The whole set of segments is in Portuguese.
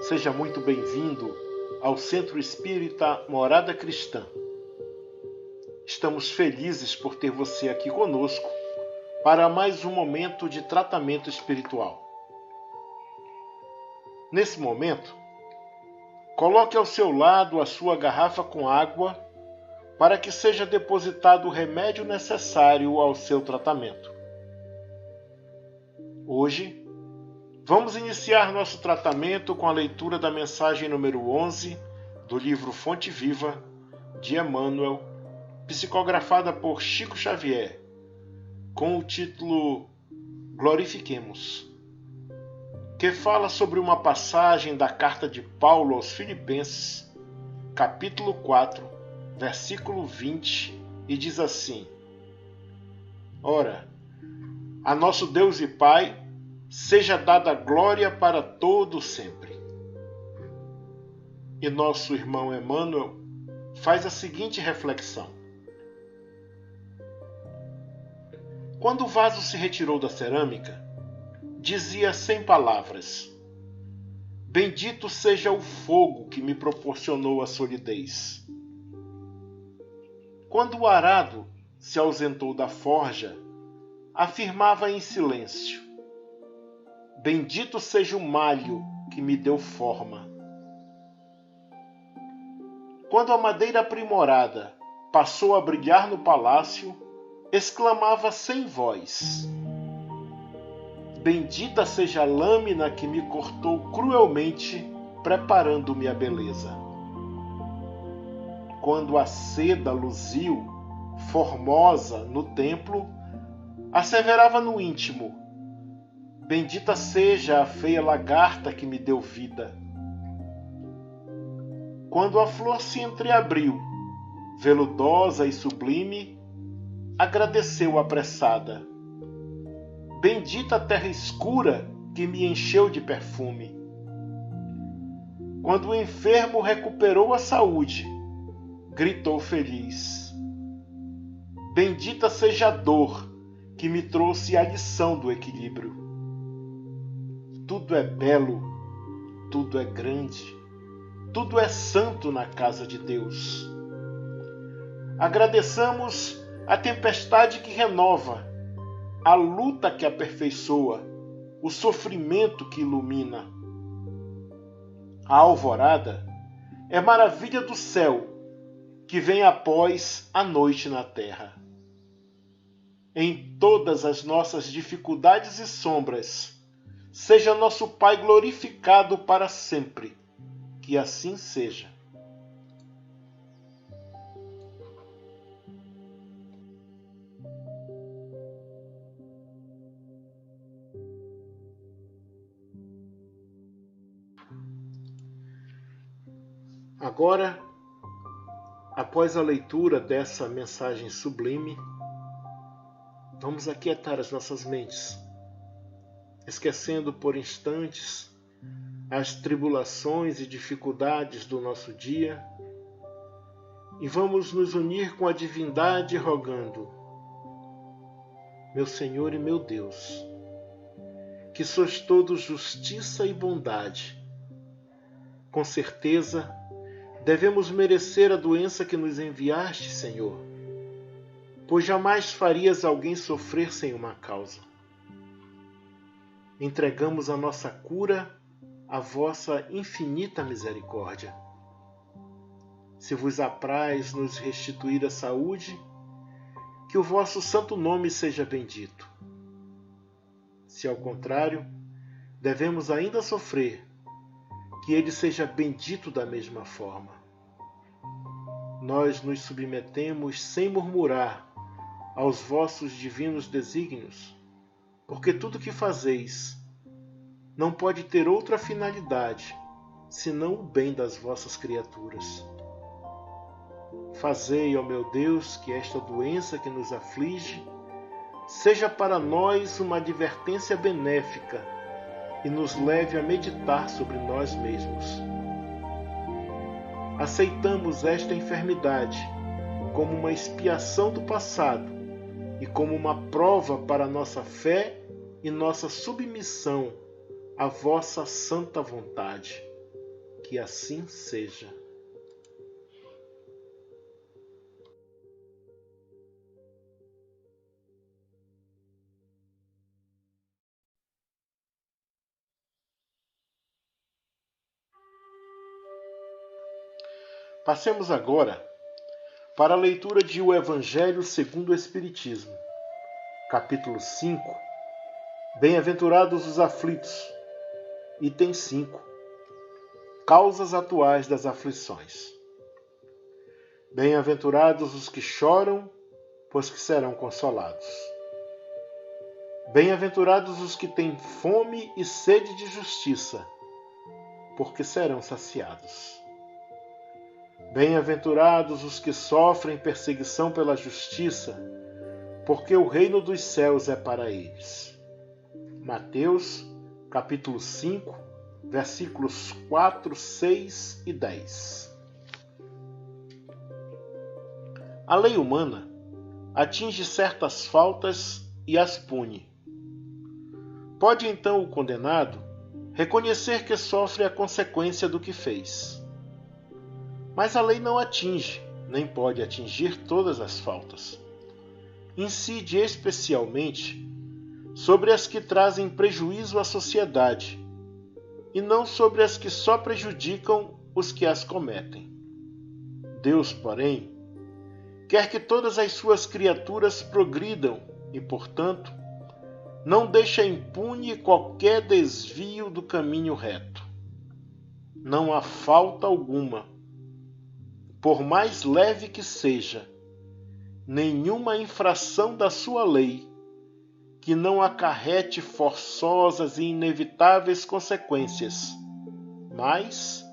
Seja muito bem-vindo ao Centro Espírita Morada Cristã. Estamos felizes por ter você aqui conosco para mais um momento de tratamento espiritual. Nesse momento, coloque ao seu lado a sua garrafa com água para que seja depositado o remédio necessário ao seu tratamento. Hoje, vamos iniciar nosso tratamento com a leitura da mensagem número 11 do livro Fonte Viva de Emmanuel, psicografada por Chico Xavier, com o título Glorifiquemos, que fala sobre uma passagem da carta de Paulo aos Filipenses, capítulo 4, versículo 20, e diz assim: Ora, a nosso Deus e Pai seja dada glória para todo sempre. E nosso irmão Emmanuel faz a seguinte reflexão. Quando o vaso se retirou da cerâmica, dizia sem palavras: Bendito seja o fogo que me proporcionou a solidez. Quando o arado se ausentou da forja, afirmava em silêncio: Bendito seja o malho que me deu forma. Quando a madeira aprimorada passou a brilhar no palácio, exclamava sem voz: Bendita seja a lâmina que me cortou cruelmente, preparando-me a beleza. Quando a seda luziu, formosa, no templo, asseverava no íntimo: Bendita seja a feia lagarta que me deu vida. Quando a flor se entreabriu, veludosa e sublime, agradeceu apressada: Bendita a terra escura que me encheu de perfume. Quando o enfermo recuperou a saúde, gritou feliz: Bendita seja a dor que me trouxe a lição do equilíbrio. Tudo é belo, tudo é grande, tudo é santo na casa de Deus. Agradeçamos a tempestade que renova, a luta que aperfeiçoa, o sofrimento que ilumina. A alvorada é maravilha do céu que vem após a noite na terra. Em todas as nossas dificuldades e sombras, seja nosso Pai glorificado para sempre. Que assim seja. Agora, após a leitura dessa mensagem sublime, vamos aquietar as nossas mentes, esquecendo por instantes as tribulações e dificuldades do nosso dia, e vamos nos unir com a divindade rogando: Meu Senhor e meu Deus, que sois todo justiça e bondade, com certeza devemos merecer a doença que nos enviaste, Senhor, pois jamais farias alguém sofrer sem uma causa. Entregamos a nossa cura à vossa infinita misericórdia. Se vos apraz nos restituir a saúde, que o vosso santo nome seja bendito. Se ao contrário, devemos ainda sofrer, que ele seja bendito da mesma forma. Nós nos submetemos sem murmurar aos vossos divinos desígnios, porque tudo que fazeis não pode ter outra finalidade senão o bem das vossas criaturas. Fazei, ó meu Deus, que esta doença que nos aflige seja para nós uma advertência benéfica e nos leve a meditar sobre nós mesmos. Aceitamos esta enfermidade como uma expiação do passado e como uma prova para nossa fé e nossa submissão à vossa santa vontade. Que assim seja. Passemos agora para a leitura de O Evangelho segundo o Espiritismo, capítulo 5, Bem-aventurados os aflitos, item 5, Causas atuais das aflições. Bem-aventurados os que choram, pois que serão consolados. Bem-aventurados os que têm fome e sede de justiça, porque serão saciados. Bem-aventurados os que sofrem perseguição pela justiça, porque o reino dos céus é para eles. Mateus, capítulo 5, versículos 4, 6 e 10. A lei humana atinge certas faltas e as pune. Pode então o condenado reconhecer que sofre a consequência do que fez. Mas a lei não atinge, nem pode atingir todas as faltas. Incide especialmente sobre as que trazem prejuízo à sociedade, e não sobre as que só prejudicam os que as cometem. Deus, porém, quer que todas as suas criaturas progridam e, portanto, não deixa impune qualquer desvio do caminho reto. Não há falta alguma, por mais leve que seja, nenhuma infração da sua lei que não acarrete forçosas e inevitáveis consequências, mais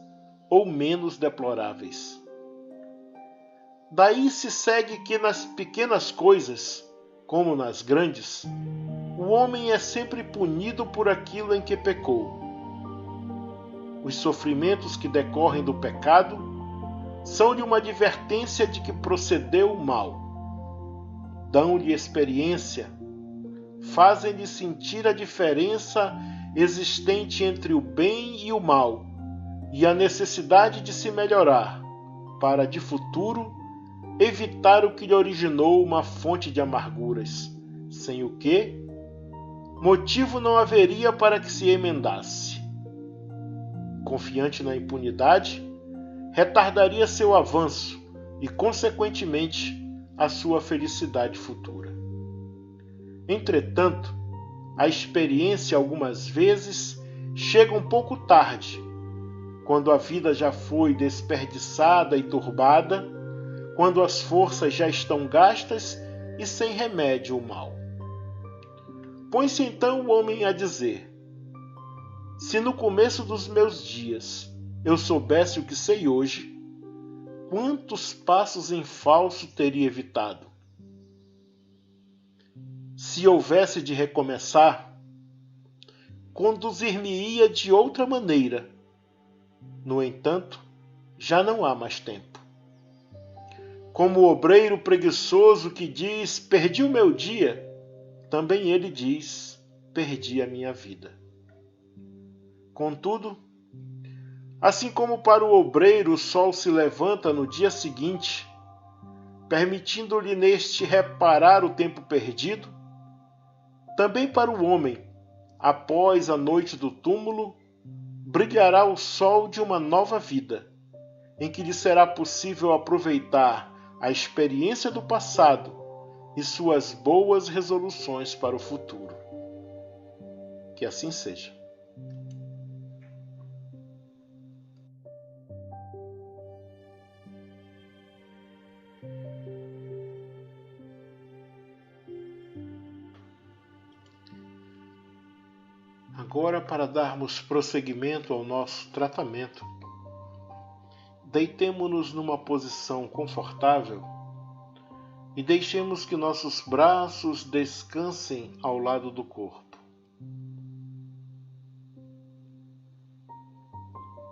ou menos deploráveis. Daí se segue que nas pequenas coisas, como nas grandes, o homem é sempre punido por aquilo em que pecou. Os sofrimentos que decorrem do pecado são-lhe uma advertência de que procedeu mal. Dão-lhe experiência, fazem-lhe sentir a diferença existente entre o bem e o mal e a necessidade de se melhorar, para de futuro evitar o que lhe originou uma fonte de amarguras, sem o que motivo não haveria para que se emendasse. Confiante na impunidade, retardaria seu avanço e, consequentemente, a sua felicidade futura. Entretanto, a experiência algumas vezes chega um pouco tarde, quando a vida já foi desperdiçada e turbada, quando as forças já estão gastas e sem remédio o mal. Põe-se então o homem a dizer: se no começo dos meus dias eu soubesse o que sei hoje, quantos passos em falso teria evitado? Se houvesse de recomeçar, conduzir-me-ia de outra maneira. No entanto, já não há mais tempo. Como o obreiro preguiçoso que diz: perdi o meu dia, também ele diz: perdi a minha vida. Contudo, assim como para o obreiro o sol se levanta no dia seguinte, permitindo-lhe neste reparar o tempo perdido, também para o homem, após a noite do túmulo, brilhará o sol de uma nova vida, em que lhe será possível aproveitar a experiência do passado e suas boas resoluções para o futuro. Que assim seja. Agora, para darmos prosseguimento ao nosso tratamento, deitemo-nos numa posição confortável e deixemos que nossos braços descansem ao lado do corpo.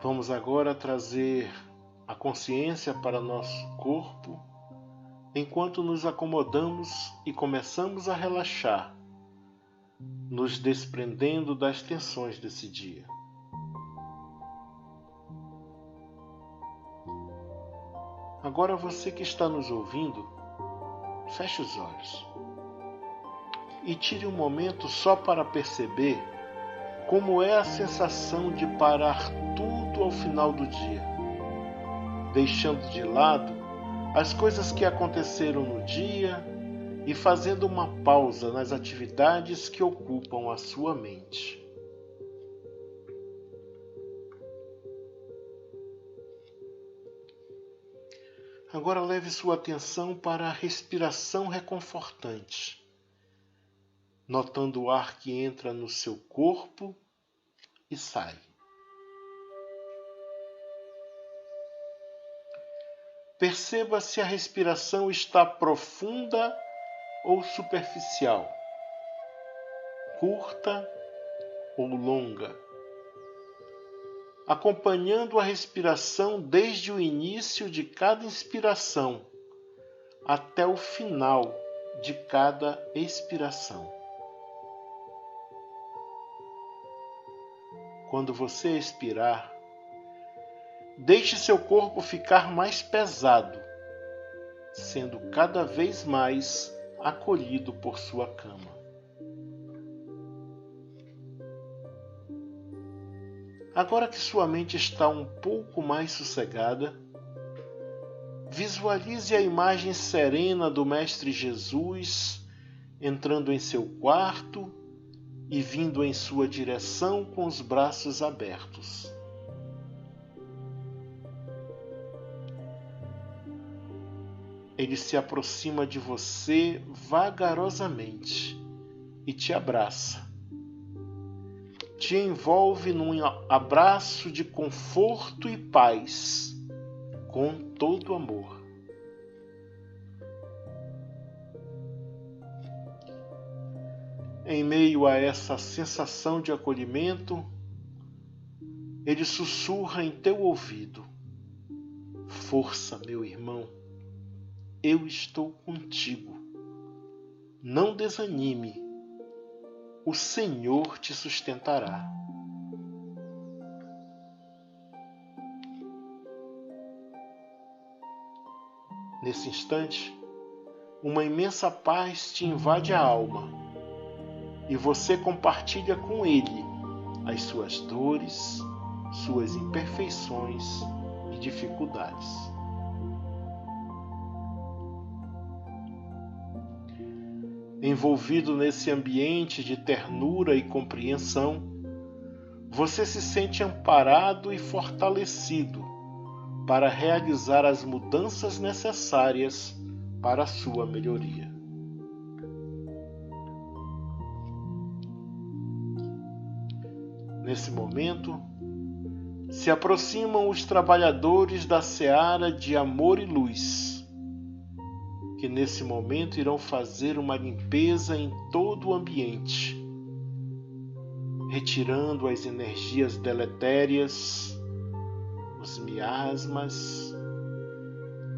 Vamos agora trazer a consciência para nosso corpo, enquanto nos acomodamos e começamos a relaxar, nos desprendendo das tensões desse dia. Agora você que está nos ouvindo, feche os olhos e tire um momento só para perceber como é a sensação de parar tudo ao final do dia, deixando de lado as coisas que aconteceram no dia e fazendo uma pausa nas atividades que ocupam a sua mente. Agora leve sua atenção para a respiração reconfortante, notando o ar que entra no seu corpo e sai. Perceba se a respiração está profunda ou superficial, curta ou longa, acompanhando a respiração desde o início de cada inspiração até o final de cada expiração. Quando você expirar, deixe seu corpo ficar mais pesado, sendo cada vez mais acolhido por sua cama. Agora que sua mente está um pouco mais sossegada, visualize a imagem serena do Mestre Jesus entrando em seu quarto e vindo em sua direção com os braços abertos. Ele se aproxima de você vagarosamente e te abraça. Te envolve num abraço de conforto e paz, com todo amor. Em meio a essa sensação de acolhimento, ele sussurra em teu ouvido: força, meu irmão, eu estou contigo. Não desanime. O Senhor te sustentará. Nesse instante, uma imensa paz te invade a alma e você compartilha com Ele as suas dores, suas imperfeições e dificuldades. Envolvido nesse ambiente de ternura e compreensão, você se sente amparado e fortalecido para realizar as mudanças necessárias para a sua melhoria. Nesse momento, se aproximam os trabalhadores da seara de amor e luz, que nesse momento irão fazer uma limpeza em todo o ambiente, retirando as energias deletérias, os miasmas,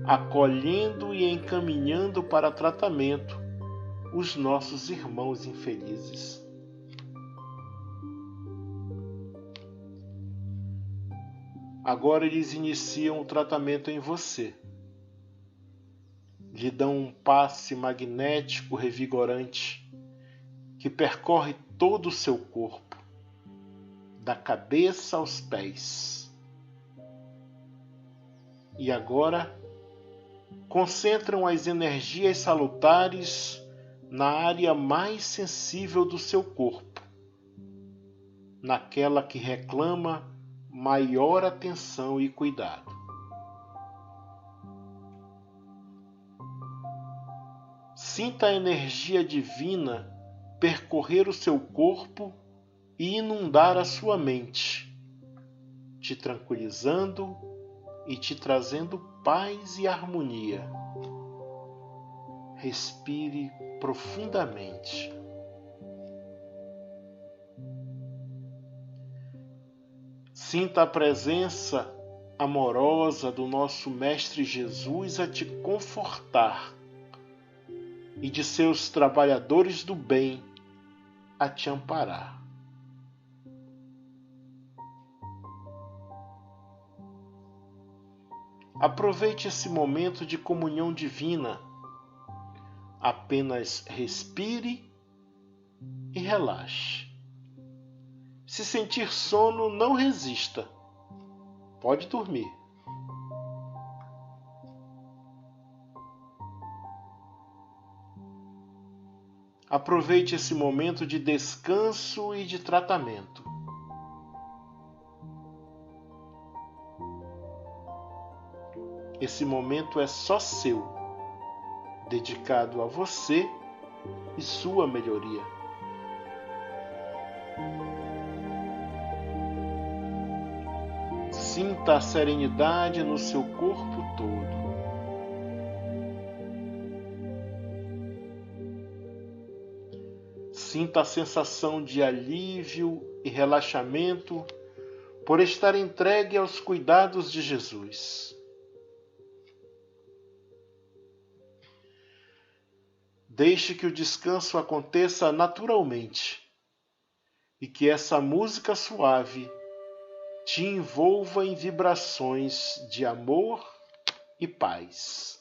acolhendo e encaminhando para tratamento os nossos irmãos infelizes. Agora eles iniciam o tratamento em você. Lhe dão um passe magnético revigorante que percorre todo o seu corpo, da cabeça aos pés. E agora concentram as energias salutares na área mais sensível do seu corpo, naquela que reclama maior atenção e cuidado. Sinta a energia divina percorrer o seu corpo e inundar a sua mente, te tranquilizando e te trazendo paz e harmonia. Respire profundamente. Sinta a presença amorosa do nosso Mestre Jesus a te confortar e de seus trabalhadores do bem a te amparar. Aproveite esse momento de comunhão divina. Apenas respire e relaxe. Se sentir sono, não resista. Pode dormir. Aproveite esse momento de descanso e de tratamento. Esse momento é só seu, dedicado a você e sua melhoria. Sinta a serenidade no seu corpo todo. Sinta a sensação de alívio e relaxamento por estar entregue aos cuidados de Jesus. Deixe que o descanso aconteça naturalmente e que essa música suave te envolva em vibrações de amor e paz.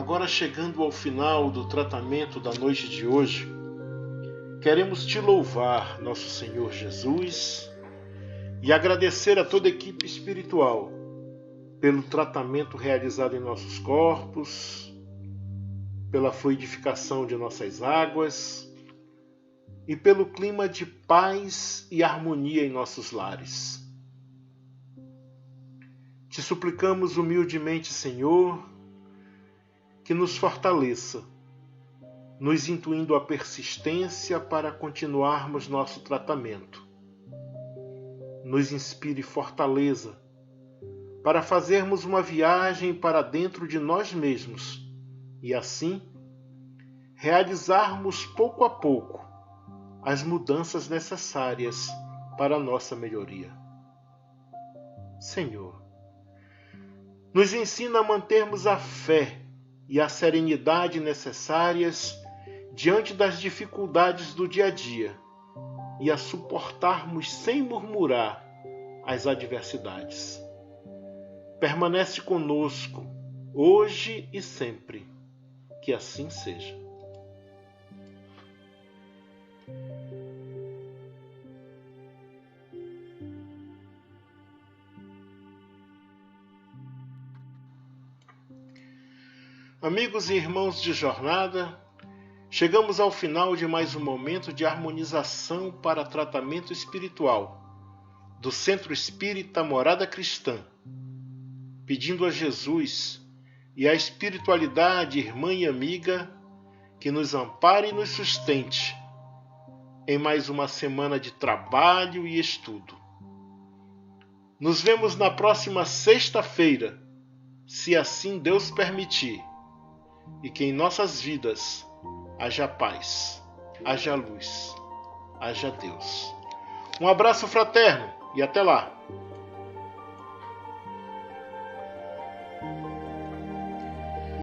Agora, chegando ao final do tratamento da noite de hoje, queremos te louvar, nosso Senhor Jesus, e agradecer a toda a equipe espiritual pelo tratamento realizado em nossos corpos, pela fluidificação de nossas águas e pelo clima de paz e harmonia em nossos lares. Te suplicamos humildemente, Senhor, que nos fortaleça, nos intuindo a persistência para continuarmos nosso tratamento. Nos inspire fortaleza para fazermos uma viagem para dentro de nós mesmos e, assim, realizarmos pouco a pouco as mudanças necessárias para a nossa melhoria. Senhor, nos ensina a mantermos a fé e a serenidade necessárias diante das dificuldades do dia a dia e a suportarmos sem murmurar as adversidades. Permanece conosco, hoje e sempre. Que assim seja. Amigos e irmãos de jornada, chegamos ao final de mais um momento de harmonização para tratamento espiritual do Centro Espírita Morada Cristã, pedindo a Jesus e à espiritualidade irmã e amiga que nos ampare e nos sustente em mais uma semana de trabalho e estudo. Nos vemos na próxima sexta-feira, se assim Deus permitir, e que em nossas vidas haja paz, haja luz, haja Deus. Um abraço fraterno e até lá!